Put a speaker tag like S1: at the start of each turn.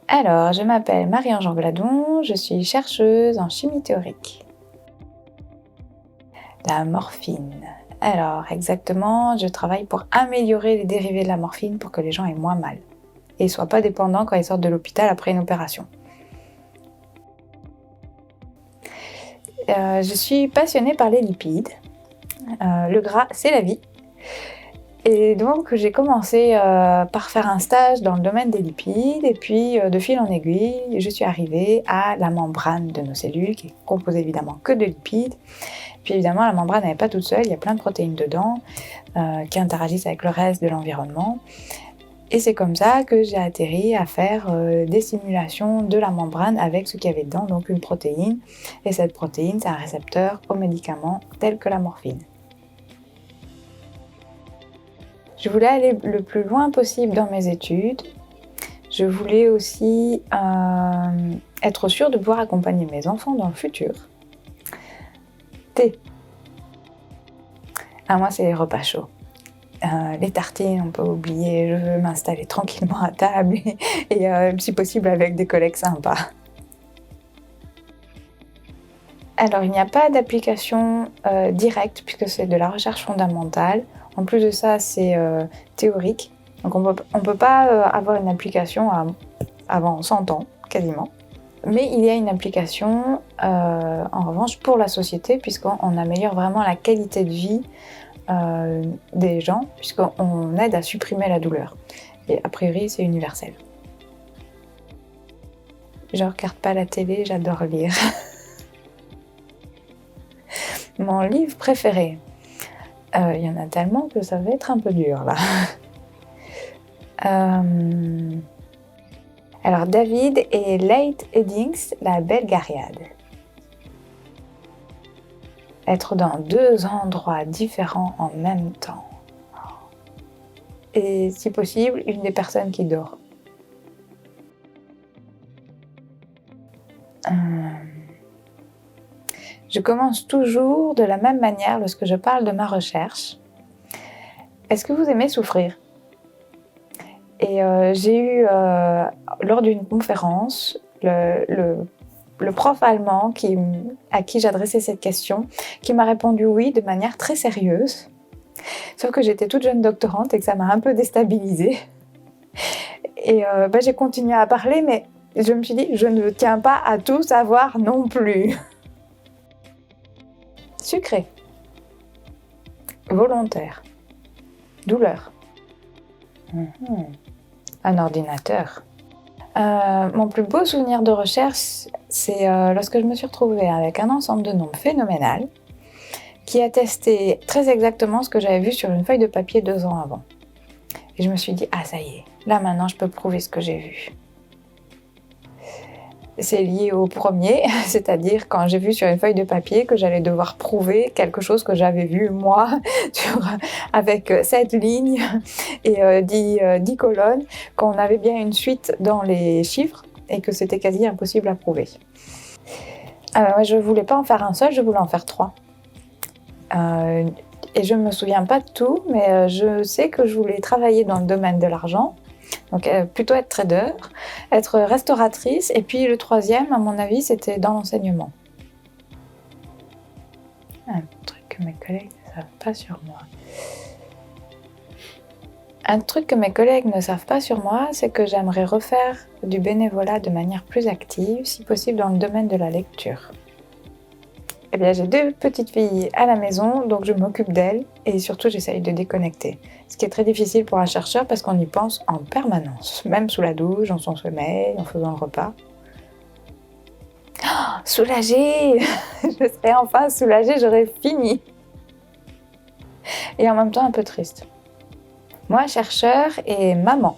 S1: Alors, je m'appelle Marie-Ange Angladon, je suis chercheuse en chimie théorique. La morphine. Alors, exactement, je travaille pour améliorer les dérivés de la morphine pour que les gens aient moins mal et ne soient pas dépendants quand ils sortent de l'hôpital après une opération. Je suis passionnée par les lipides. Le gras, c'est la vie. Et donc j'ai commencé par faire un stage dans le domaine des lipides et puis de fil en aiguille, je suis arrivée à la membrane de nos cellules qui est composée évidemment que de lipides. Puis évidemment la membrane n'est pas toute seule, il y a plein de protéines dedans qui interagissent avec le reste de l'environnement. Et c'est comme ça que j'ai atterri à faire des simulations de la membrane avec ce qu'il y avait dedans, donc une protéine. Et cette protéine, c'est un récepteur aux médicaments tels que la morphine. Je voulais aller le plus loin possible dans mes études. Je voulais aussi être sûre de pouvoir accompagner mes enfants dans le futur. Moi, c'est les repas chauds. Les tartines, on peut oublier. Je veux m'installer tranquillement à table et si possible avec des collègues sympas. Alors, il n'y a pas d'application directe puisque c'est de la recherche fondamentale. En plus de ça, c'est théorique. Donc on peut pas avoir une application avant 100 ans, quasiment. Mais il y a une application, en revanche, pour la société, puisqu'on améliore vraiment la qualité de vie des gens, puisqu'on aide à supprimer la douleur. Et a priori, c'est universel. Je regarde pas la télé, j'adore lire. Mon livre préféré. Il y en a tellement que ça va être un peu dur là. Alors David et Leigh Eddings, La Belgariad. Être dans 2 endroits différents en même temps. Et si possible, une des personnes qui dort. Je commence toujours de la même manière lorsque je parle de ma recherche. Est-ce que vous aimez souffrir ? Et j'ai eu, lors d'une conférence, le prof allemand à qui j'adressais cette question, qui m'a répondu oui de manière très sérieuse. Sauf que j'étais toute jeune doctorante et que ça m'a un peu déstabilisée. Et j'ai continué à parler, mais je me suis dit, je ne tiens pas à tout savoir non plus. Sucré. Volontaire. Douleur. Un ordinateur. Mon plus beau souvenir de recherche, c'est lorsque je me suis retrouvée avec un ensemble de nombres phénoménal qui attestait très exactement ce que j'avais vu sur une feuille de papier 2 ans avant. Et je me suis dit, ça y est, là maintenant je peux prouver ce que j'ai vu. C'est lié au premier, c'est-à-dire quand j'ai vu sur une feuille de papier que j'allais devoir prouver quelque chose que j'avais vu moi avec 7 lignes et 10 colonnes, qu'on avait bien une suite dans les chiffres et que c'était quasi impossible à prouver. Je ne voulais pas en faire un seul, je voulais en faire 3. Et je ne me souviens pas de tout, mais je sais que je voulais travailler dans le domaine de l'argent. Donc plutôt être trader, être restauratrice, et puis le 3e, à mon avis, c'était dans l'enseignement. Un truc que mes collègues ne savent pas sur moi. Un truc que mes collègues ne savent pas sur moi, c'est que j'aimerais refaire du bénévolat de manière plus active, si possible dans le domaine de la lecture. Eh bien, j'ai 2 petites filles à la maison, donc je m'occupe d'elles et surtout j'essaye de déconnecter. Ce qui est très difficile pour un chercheur parce qu'on y pense en permanence, même sous la douche, dans son sommeil, en faisant le repas. Soulagée. Je serais enfin soulagée, j'aurais fini. Et en même temps un peu triste. Moi, chercheur et maman.